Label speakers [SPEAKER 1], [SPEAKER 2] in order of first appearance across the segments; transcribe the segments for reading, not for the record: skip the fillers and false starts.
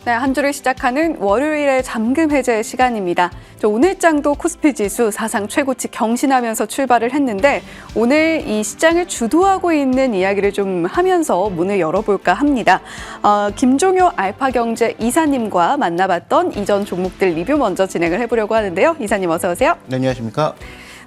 [SPEAKER 1] 네, 한 주를 시작하는 월요일의 잠금 해제 시간입니다. 오늘 장도 코스피 지수 사상 최고치 경신하면서 출발을 했는데 오늘 이 시장을 주도하고 있는 이야기를 좀 하면서 문을 열어볼까 합니다. 김종효 알파경제 이사님과 만나봤던 이전 종목들 리뷰 먼저 진행을 해보려고 하는데요. 이사님 어서 오세요.
[SPEAKER 2] 네, 안녕하십니까.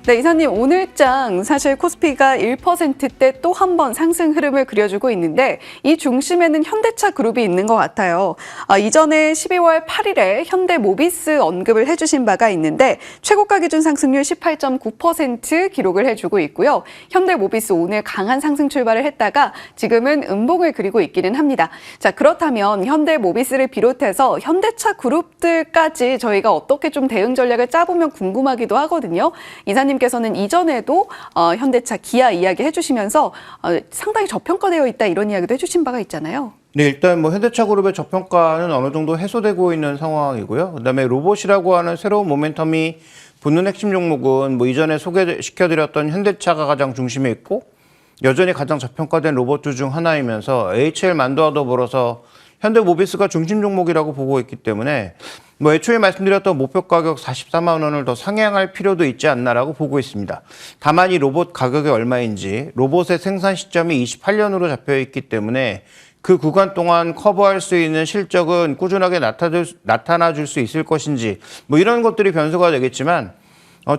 [SPEAKER 1] 네, 이사님 오늘 장 사실 코스피가 1%대 또 한 번 상승 흐름을 그려주고 있는데 이 중심에는 현대차 그룹이 있는 것 같아요. 이전에 12월 8일에 현대모비스 언급을 해주신 바가 있는데 최고가 기준 상승률 18.9% 기록을 해주고 있고요. 현대모비스 오늘 강한 상승 출발을 했다가 지금은 음봉을 그리고 있기는 합니다. 자, 그렇다면 현대모비스를 비롯해서 현대차 그룹들까지 저희가 어떻게 좀 대응 전략을 짜보면 궁금하기도 하거든요. 이사님께서는 이전에도 현대차, 기아 이야기 해주시면서 상당히 저평가되어 있다 이런 이야기도 해주신 바가 있잖아요.
[SPEAKER 2] 네, 일단 현대차 그룹의 저평가는 어느 정도 해소되고 있는 상황이고요. 그다음에 로봇이라고 하는 새로운 모멘텀이 붙는 핵심 종목은 이전에 소개시켜드렸던 현대차가 가장 중심에 있고 여전히 가장 저평가된 로봇주 중 하나이면서 HL 만도와 더불어서 현대모비스가 중심 종목이라고 보고 있기 때문에 애초에 말씀드렸던 목표 가격 44만 원을 더 상향할 필요도 있지 않나라고 보고 있습니다. 다만 이 로봇 가격이 얼마인지 로봇의 생산 시점이 28년으로 잡혀 있기 때문에 그 구간 동안 커버할 수 있는 실적은 꾸준하게 나타나 줄 수 있을 것인지 이런 것들이 변수가 되겠지만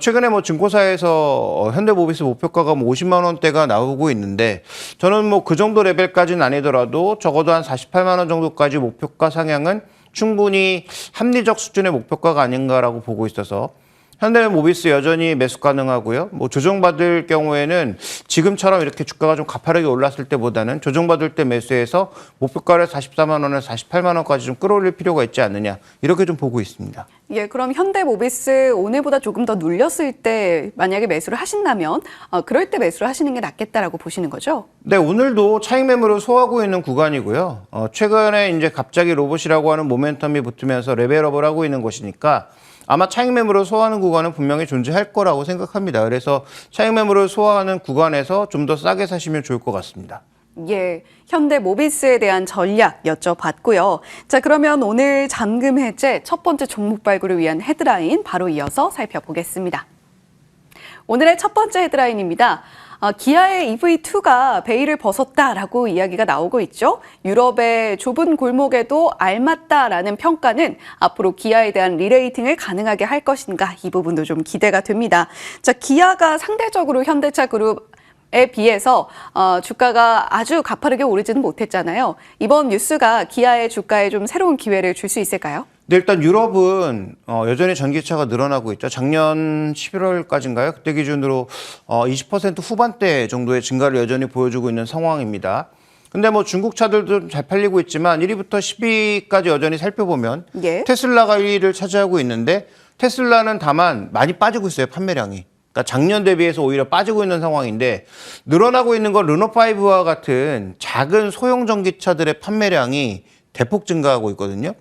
[SPEAKER 2] 최근에 증권사에서 현대모비스 목표가가 50만 원대가 나오고 있는데 저는 그 정도 레벨까지는 아니더라도 적어도 한 48만 원 정도까지 목표가 상향은 충분히 합리적 수준의 목표가가 아닌가라고 보고 있어서 현대모비스 여전히 매수 가능하고요. 조정받을 경우에는 지금처럼 이렇게 주가가 좀 가파르게 올랐을 때보다는 조정받을 때 매수해서 목표가를 44만 원에서 48만 원까지 좀 끌어올릴 필요가 있지 않느냐 이렇게 좀 보고 있습니다.
[SPEAKER 1] 예, 그럼 현대모비스 오늘보다 조금 더 눌렸을 때 만약에 매수를 하신다면 그럴 때 매수를 하시는 게 낫겠다라고 보시는 거죠?
[SPEAKER 2] 네, 오늘도 차익 매물을 소화하고 있는 구간이고요. 최근에 이제 갑자기 로봇이라고 하는 모멘텀이 붙으면서 레벨업을 하고 있는 것이니까 아마 차익 매물을 소화하는 구간은 분명히 존재할 거라고 생각합니다. 그래서 차익 매물을 소화하는 구간에서 좀 더 싸게 사시면 좋을 것 같습니다.
[SPEAKER 1] 예, 현대모비스에 대한 전략 여쭤봤고요. 자, 그러면 오늘 잠금 해제 첫 번째 종목 발굴을 위한 헤드라인 바로 이어서 살펴보겠습니다. 오늘의 첫 번째 헤드라인입니다. 기아의 EV2가 베일을 벗었다라고 이야기가 나오고 있죠. 유럽의 좁은 골목에도 알맞다라는 평가는 앞으로 기아에 대한 리레이팅을 가능하게 할 것인가 이 부분도 좀 기대가 됩니다. 자, 기아가 상대적으로 현대차 그룹에 비해서 주가가 아주 가파르게 오르지는 못했잖아요. 이번 뉴스가 기아의 주가에 좀 새로운 기회를 줄 수 있을까요?
[SPEAKER 2] 네, 일단 유럽은 여전히 전기차가 늘어나고 있죠. 작년 11월까지인가요? 그때 기준으로 20% 후반대 정도의 증가를 여전히 보여주고 있는 상황입니다. 근데 중국 차들도 좀 잘 팔리고 있지만 1위부터 10위까지 여전히 살펴보면
[SPEAKER 1] 예.
[SPEAKER 2] 테슬라가 1위를 차지하고 있는데 테슬라는 다만 많이 빠지고 있어요, 판매량이. 그러니까 작년 대비해서 오히려 빠지고 있는 상황인데 늘어나고 있는 건 르노5와 같은 작은 소형 전기차들의 판매량이 대폭 증가하고 있거든요.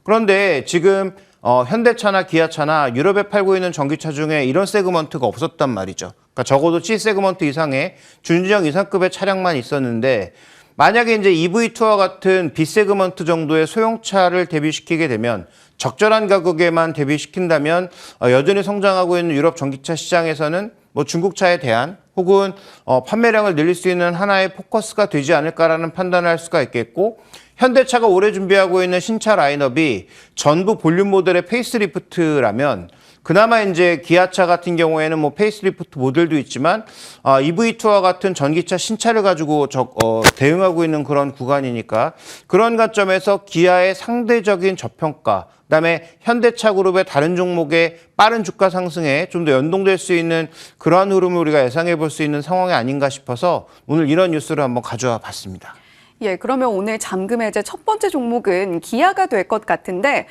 [SPEAKER 2] 그런데 지금 현대차나 기아차나 유럽에 팔고 있는 전기차 중에 이런 세그먼트가 없었단 말이죠. 그러니까 적어도 C 세그먼트 이상의 준지형 이상급의 차량만 있었는데 만약에 이제 EV2와 같은 B 세그먼트 정도의 소형차를 대비시키게 되면 적절한 가격에만 대비시킨다면 여전히 성장하고 있는 유럽 전기차 시장에서는 중국차에 대한 혹은 판매량을 늘릴 수 있는 하나의 포커스가 되지 않을까라는 판단을 할 수가 있겠고 현대차가 올해 준비하고 있는 신차 라인업이 전부 볼륨 모델의 페이스리프트라면 그나마 이제 기아차 같은 경우에는 페이스리프트 모델도 있지만 EV2와 같은 전기차 신차를 가지고 대응하고 있는 그런 구간이니까 그런 관점에서 기아의 상대적인 저평가 그다음에 현대차 그룹의 다른 종목의 빠른 주가 상승에 좀 더 연동될 수 있는 그러한 흐름을 우리가 예상해 볼 수 있는 상황이 아닌가 싶어서 오늘 이런 뉴스를 한번 가져와 봤습니다.
[SPEAKER 1] 예, 그러면 오늘 잠금 해제 첫 번째 종목은 기아가 될 것 같은데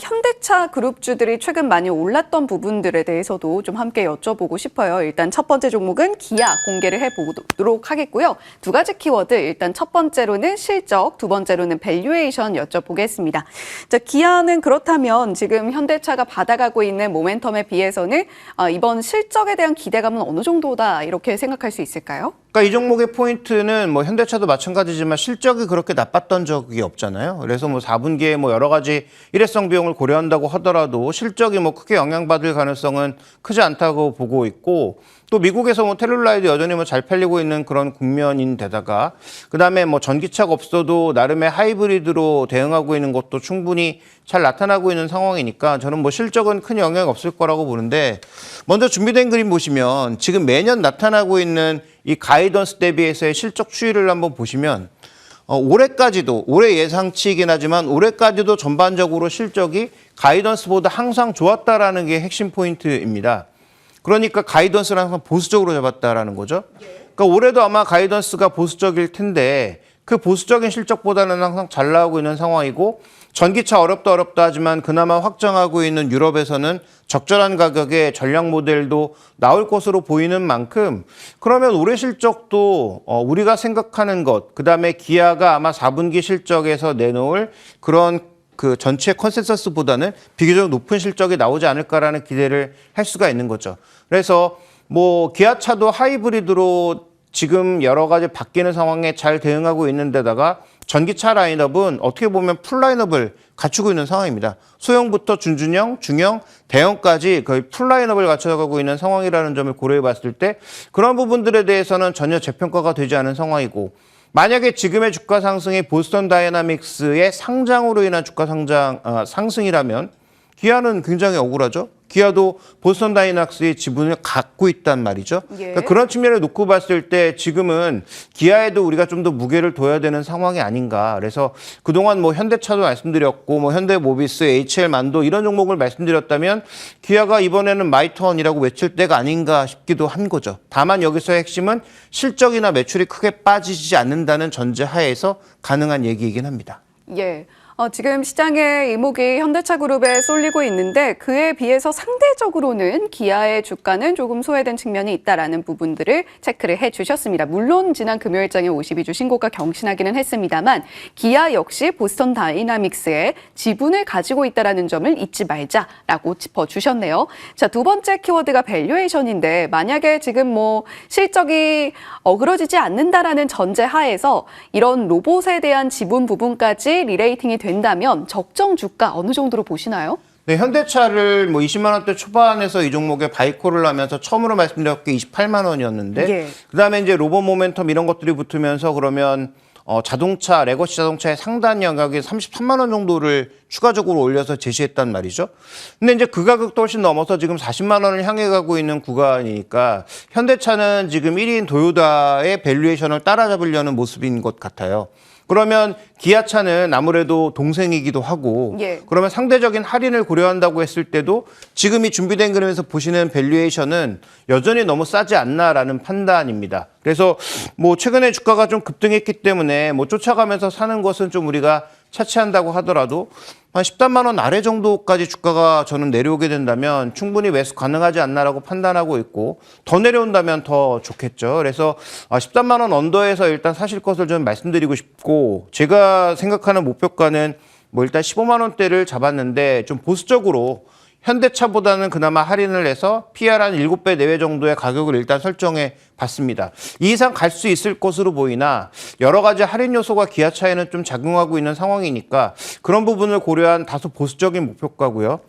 [SPEAKER 1] 현대차 그룹주들이 최근 많이 올랐던 부분들에 대해서도 좀 함께 여쭤보고 싶어요. 일단 첫 번째 종목은 기아 공개를 해보도록 하겠고요. 두 가지 키워드, 일단 첫 번째로는 실적, 두 번째로는 밸류에이션 여쭤보겠습니다. 자, 기아는 그렇다면 지금 현대차가 받아가고 있는 모멘텀에 비해서는 이번 실적에 대한 기대감은 어느 정도다 이렇게 생각할 수 있을까요?
[SPEAKER 2] 그러니까 이 종목의 포인트는 뭐 현대차도 마찬가지지만 실적이 그렇게 나빴던 적이 없잖아요. 그래서 뭐 4분기에 뭐 여러 가지 일회성 비용을 고려한다고 하더라도 실적이 뭐 크게 영향받을 가능성은 크지 않다고 보고 있고, 또 미국에서 뭐 텔룰라이드 여전히 뭐 잘 팔리고 있는 그런 국면인데다가 그다음에 뭐 전기차가 없어도 나름의 하이브리드로 대응하고 있는 것도 충분히 잘 나타나고 있는 상황이니까 저는 뭐 실적은 큰 영향이 없을 거라고 보는데, 먼저 준비된 그림 보시면 지금 매년 나타나고 있는 이 가이던스 대비해서의 실적 추이를 한번 보시면 올해까지도, 올해 예상치이긴 하지만 올해까지도 전반적으로 실적이 가이던스보다 항상 좋았다라는 게 핵심 포인트입니다. 그러니까 가이던스를 항상 보수적으로 잡았다라는 거죠. 그러니까 올해도 아마 가이던스가 보수적일 텐데 그 보수적인 실적보다는 항상 잘 나오고 있는 상황이고, 전기차 어렵다 하지만 그나마 확정하고 있는 유럽에서는 적절한 가격에 전략 모델도 나올 것으로 보이는 만큼, 그러면 올해 실적도 우리가 생각하는 것, 그다음에 기아가 아마 4분기 실적에서 내놓을 그런 그 전체 컨센서스보다는 비교적 높은 실적이 나오지 않을까라는 기대를 할 수가 있는 거죠. 그래서 뭐 기아차도 하이브리드로 지금 여러 가지 바뀌는 상황에 잘 대응하고 있는 데다가 전기차 라인업은 어떻게 보면 풀 라인업을 갖추고 있는 상황입니다. 소형부터 준중형, 중형, 대형까지 거의 풀 라인업을 갖춰가고 있는 상황이라는 점을 고려해 봤을 때 그런 부분들에 대해서는 전혀 재평가가 되지 않은 상황이고, 만약에 지금의 주가 상승이 보스턴 다이나믹스의 상장으로 인한 주가 상승이라면 기아는 굉장히 억울하죠. 기아도 보스턴 다이나믹스의 지분을 갖고 있단 말이죠.
[SPEAKER 1] 예.
[SPEAKER 2] 그러니까 그런 측면을 놓고 봤을 때 지금은 기아에도 우리가 좀 더 무게를 둬야 되는 상황이 아닌가. 그래서 그동안 뭐 현대차도 말씀드렸고 뭐 현대모비스, HL만도 이런 종목을 말씀드렸다면 기아가 이번에는 마이턴이라고 외칠 때가 아닌가 싶기도 한 거죠. 다만 여기서의 핵심은 실적이나 매출이 크게 빠지지 않는다는 전제하에서 가능한 얘기이긴 합니다.
[SPEAKER 1] 예. 지금 시장의 이목이 현대차그룹에 쏠리고 있는데 그에 비해서 상대적으로는 기아의 주가는 조금 소외된 측면이 있다라는 부분들을 체크를 해주셨습니다. 물론 지난 금요일장에 52주 신고가 경신하기는 했습니다만 기아 역시 보스턴 다이나믹스의 지분을 가지고 있다라는 점을 잊지 말자라고 짚어주셨네요. 자, 두 번째 키워드가 밸류에이션인데 만약에 지금 뭐 실적이 어그러지지 않는다라는 전제하에서 이런 로봇에 대한 지분 부분까지 리레이팅이 된다면 적정 주가 어느 정도로 보시나요?
[SPEAKER 2] 네, 현대차를 뭐 20만 원대 초반에서 이 종목에 바이콜을 하면서 처음으로 말씀드렸던 게 28만 원이었는데
[SPEAKER 1] 예.
[SPEAKER 2] 그다음에 이제 로봇 모멘텀 이런 것들이 붙으면서 그러면 자동차, 레거시 자동차의 상단 영역이 33만 원 정도를 추가적으로 올려서 제시했단 말이죠. 근데 이제 그 가격도 훨씬 넘어서 지금 40만 원을 향해 가고 있는 구간이니까 현대차는 지금 1위인 도요다의 밸류에이션을 따라잡으려는 모습인 것 같아요. 그러면 기아차는 아무래도 동생이기도 하고
[SPEAKER 1] 예.
[SPEAKER 2] 그러면 상대적인 할인을 고려한다고 했을 때도 지금 이 준비된 그림에서 보시는 밸류에이션은 여전히 너무 싸지 않나라는 판단입니다. 그래서 뭐 최근에 주가가 좀 급등했기 때문에 뭐 쫓아가면서 사는 것은 좀 우리가 차치한다고 하더라도 한 13만 원 아래 정도까지 주가가 저는 내려오게 된다면 충분히 매수 가능하지 않나라고 판단하고 있고, 더 내려온다면 더 좋겠죠. 그래서 13만 원 언더에서 일단 사실 것을 좀 말씀드리고 싶고, 제가 생각하는 목표가는 뭐 일단 15만 원대를 잡았는데 좀 보수적으로 현대차보다는 그나마 할인을 해서 PR 한 7배 내외 정도의 가격을 일단 설정해 봤습니다. 이 이상 갈 수 있을 것으로 보이나 여러 가지 할인 요소가 기아차에는 좀 작용하고 있는 상황이니까 그런 부분을 고려한 다소 보수적인 목표가고요.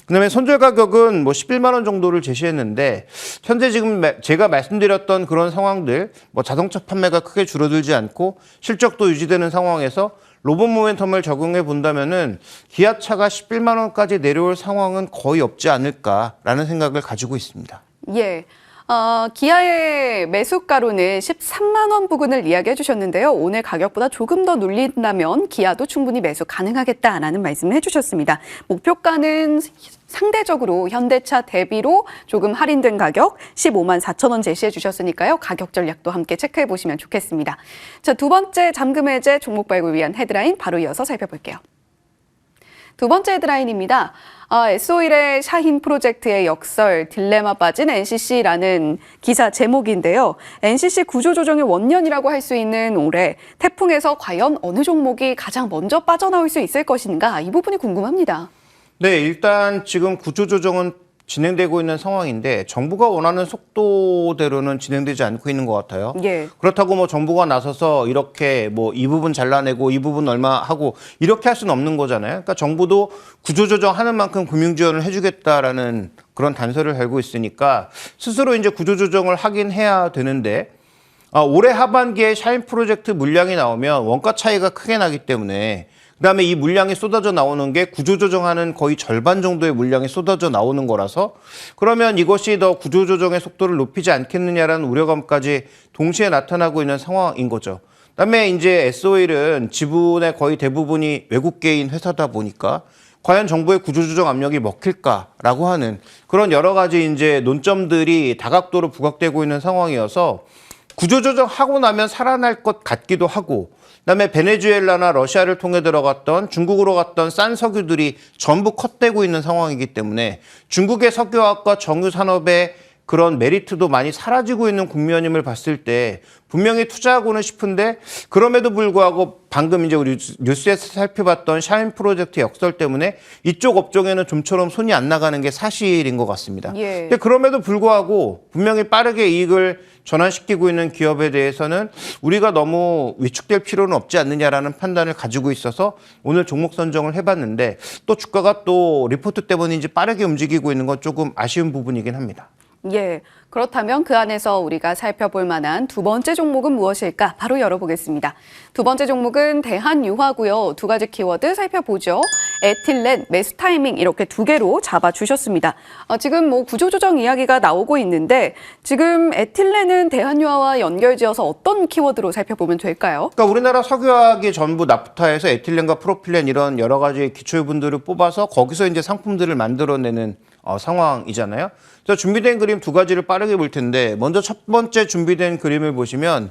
[SPEAKER 2] 그다음에 손절 가격은 뭐 11만 원 정도를 제시했는데 현재 지금 제가 말씀드렸던 그런 상황들, 뭐 자동차 판매가 크게 줄어들지 않고 실적도 유지되는 상황에서 로봇 모멘텀을 적용해 본다면은 기아차가 11만 원까지 내려올 상황은 거의 없지 않을까라는 생각을 가지고 있습니다.
[SPEAKER 1] 예. 기아의 매수가로는 13만 원 부근을 이야기해 주셨는데요. 오늘 가격보다 조금 더 눌린다면 기아도 충분히 매수 가능하겠다라는 말씀을 해주셨습니다. 목표가는 상대적으로 현대차 대비로 조금 할인된 가격 15만 4천 원 제시해 주셨으니까요. 가격 전략도 함께 체크해 보시면 좋겠습니다. 자, 두 번째 잠금 해제 종목 발굴 위한 헤드라인 바로 이어서 살펴볼게요. 두 번째 헤드라인입니다. S-오일의 샤힌 프로젝트의 역설, 딜레마 빠진 NCC라는 기사 제목인데요. NCC 구조조정의 원년이라고 할 수 있는 올해 태풍에서 과연 어느 종목이 가장 먼저 빠져나올 수 있을 것인가? 이 부분이 궁금합니다.
[SPEAKER 2] 네, 일단 지금 구조조정은 진행되고 있는 상황인데 정부가 원하는 속도대로는 진행되지 않고 있는 것 같아요.
[SPEAKER 1] 예.
[SPEAKER 2] 그렇다고 뭐 정부가 나서서 이렇게 뭐 이 부분 잘라내고 이 부분 얼마 하고 이렇게 할 수는 없는 거잖아요. 그러니까 정부도 구조조정하는 만큼 금융지원을 해주겠다라는 그런 단서를 달고 있으니까 스스로 이제 구조조정을 하긴 해야 되는데 올해 하반기에 샤인 프로젝트 물량이 나오면 원가 차이가 크게 나기 때문에 그다음에 이 물량이 쏟아져 나오는 게 구조조정하는 거의 절반 정도의 물량이 쏟아져 나오는 거라서 그러면 이것이 더 구조조정의 속도를 높이지 않겠느냐라는 우려감까지 동시에 나타나고 있는 상황인 거죠. 그다음에 이제 S-오일은 지분의 거의 대부분이 외국계인 회사다 보니까 과연 정부의 구조조정 압력이 먹힐까라고 하는 그런 여러 가지 이제 논점들이 다각도로 부각되고 있는 상황이어서 구조조정하고 나면 살아날 것 같기도 하고 그다음에 베네수엘라나 러시아를 통해 들어갔던 중국으로 갔던 싼 석유들이 전부 컷되고 있는 상황이기 때문에 중국의 석유화학과 정유 산업의 그런 메리트도 많이 사라지고 있는 국면임을 봤을 때 분명히 투자하고는 싶은데 그럼에도 불구하고 방금 이제 우리 뉴스에서 살펴봤던 샤인 프로젝트 역설 때문에 이쪽 업종에는 좀처럼 손이 안 나가는 게 사실인 것 같습니다.
[SPEAKER 1] 예.
[SPEAKER 2] 근데 그럼에도 불구하고 분명히 빠르게 이익을 전환시키고 있는 기업에 대해서는 우리가 너무 위축될 필요는 없지 않느냐라는 판단을 가지고 있어서 오늘 종목 선정을 해봤는데 또 주가가 또 리포트 때문인지 빠르게 움직이고 있는 건 조금 아쉬운 부분이긴 합니다.
[SPEAKER 1] 예. 그렇다면 그 안에서 우리가 살펴볼 만한 두 번째 종목은 무엇일까? 바로 열어보겠습니다. 두 번째 종목은 대한유화고요. 두 가지 키워드 살펴보죠. 에틸렌, 매수타이밍 이렇게 두 개로 잡아주셨습니다. 지금 뭐 구조조정 이야기가 나오고 있는데 지금 에틸렌은 대한유화와 연결지어서 어떤 키워드로 살펴보면 될까요?
[SPEAKER 2] 그러니까 우리나라 석유화학이 전부 나프타에서 에틸렌과 프로필렌 이런 여러 가지 기초유분들을 뽑아서 거기서 이제 상품들을 만들어내는 상황이잖아요. 그래서 준비된 그림 두 가지를 빠르게 볼 텐데 먼저 첫 번째 준비된 그림을 보시면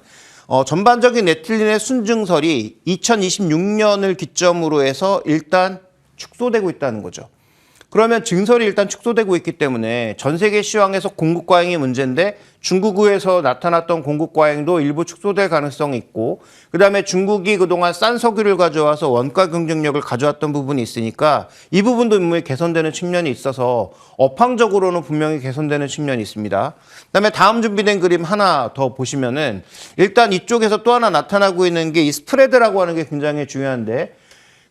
[SPEAKER 2] 전반적인 에틸렌의 순증설이 2026년을 기점으로 해서 일단 축소되고 있다는 거죠. 그러면 증설이 일단 축소되고 있기 때문에 전 세계 시황에서 공급 과잉이 문제인데 중국에서 나타났던 공급 과잉도 일부 축소될 가능성이 있고 그다음에 중국이 그동안 싼 석유를 가져와서 원가 경쟁력을 가져왔던 부분이 있으니까 이 부분도 분명히 개선되는 측면이 있어서 업황적으로는 분명히 개선되는 측면이 있습니다. 그다음에 다음 준비된 그림 하나 더 보시면은 일단 이쪽에서 또 하나 나타나고 있는 게 이 스프레드라고 하는 게 굉장히 중요한데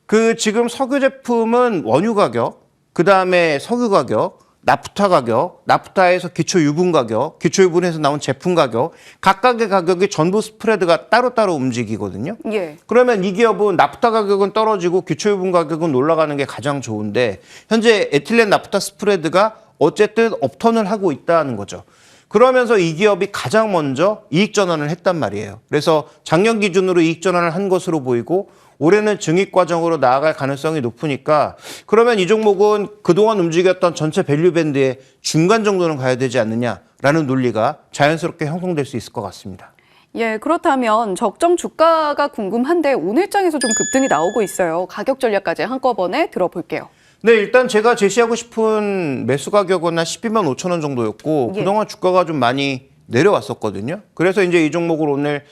[SPEAKER 2] 그 지금 석유 제품은 원유 가격 그 다음에 석유 가격, 나프타 가격, 나프타에서 기초 유분 가격, 기초 유분에서 나온 제품 가격, 각각의 가격이 전부 스프레드가 따로따로 움직이거든요.
[SPEAKER 1] 예.
[SPEAKER 2] 그러면 이 기업은 나프타 가격은 떨어지고 기초 유분 가격은 올라가는 게 가장 좋은데 현재 에틸렌 나프타 스프레드가 어쨌든 업턴을 하고 있다는 거죠. 그러면서 이 기업이 가장 먼저 이익 전환을 했단 말이에요. 그래서 작년 기준으로 이익 전환을 한 것으로 보이고 올해는 증익 과정으로 나아갈 가능성이 높으니까 그러면 이 종목은 그동안 움직였던 전체 밸류 밴드의 중간 정도는 가야 되지 않느냐라는 논리가 자연스럽게 형성될 수 있을 것 같습니다.
[SPEAKER 1] 예, 그렇다면 적정 주가가 궁금한데 오늘장에서 좀 급등이 나오고 있어요. 가격 전략까지 한꺼번에 들어볼게요.
[SPEAKER 2] 네, 일단 제가 제시하고 싶은 매수 가격은 한 12만 5천 원 정도였고
[SPEAKER 1] 예.
[SPEAKER 2] 그동안 주가가 좀 많이 내려왔었거든요. 그래서 이제 이 종목을 오늘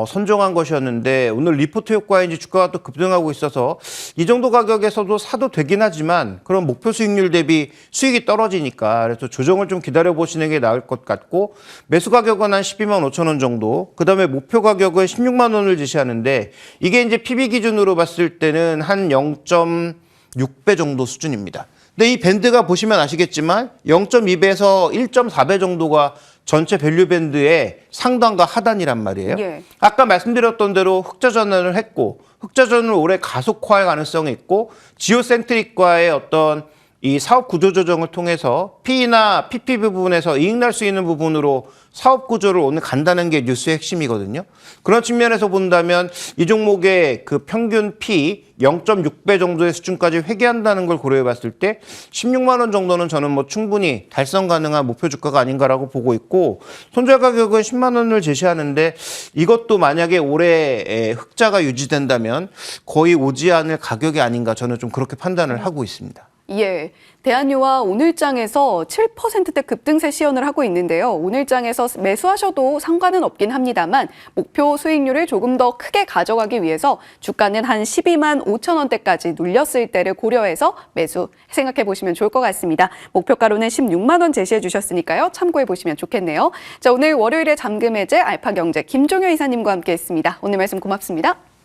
[SPEAKER 2] 선정한 것이었는데 오늘 리포트 효과인지 주가가 또 급등하고 있어서 이 정도 가격에서도 사도 되긴 하지만 그런 목표 수익률 대비 수익이 떨어지니까 그래서 조정을 좀 기다려 보시는 게 나을 것 같고 매수 가격은 한 12만 5천 원 정도 그다음에 목표 가격은 16만 원을 제시하는데 이게 이제 PB 기준으로 봤을 때는 한 0.6배 정도 수준입니다. 근데 이 밴드가 보시면 아시겠지만 0.2배에서 1.4배 정도가 전체 밸류 밴드의 상단과 하단이란 말이에요.
[SPEAKER 1] 예.
[SPEAKER 2] 아까 말씀드렸던 대로 흑자 전환을 했고 흑자 전환을 올해 가속화할 가능성이 있고 지오센트릭과의 어떤 이 사업 구조 조정을 통해서 P나 PP 부분에서 이익 날 수 있는 부분으로 사업 구조를 오늘 간다는 게 뉴스의 핵심이거든요. 그런 측면에서 본다면 이 종목의 그 평균 P 0.6배 정도의 수준까지 회귀한다는 걸 고려해 봤을 때 16만 원 정도는 저는 뭐 충분히 달성 가능한 목표 주가가 아닌가라고 보고 있고 손절 가격은 10만 원을 제시하는데 이것도 만약에 올해 흑자가 유지된다면 거의 오지 않을 가격이 아닌가 저는 좀 그렇게 판단을 하고 있습니다.
[SPEAKER 1] 예, 대한유화 오늘장에서 7%대 급등세 시연을 하고 있는데요. 오늘장에서 매수하셔도 상관은 없긴 합니다만 목표 수익률을 조금 더 크게 가져가기 위해서 주가는 한 12만 5천 원대까지 눌렸을 때를 고려해서 매수 생각해 보시면 좋을 것 같습니다. 목표가로는 16만 원 제시해 주셨으니까요. 참고해 보시면 좋겠네요. 자, 오늘 월요일에 잠금 해제 알파경제 김종효 이사님과 함께했습니다. 오늘 말씀 고맙습니다.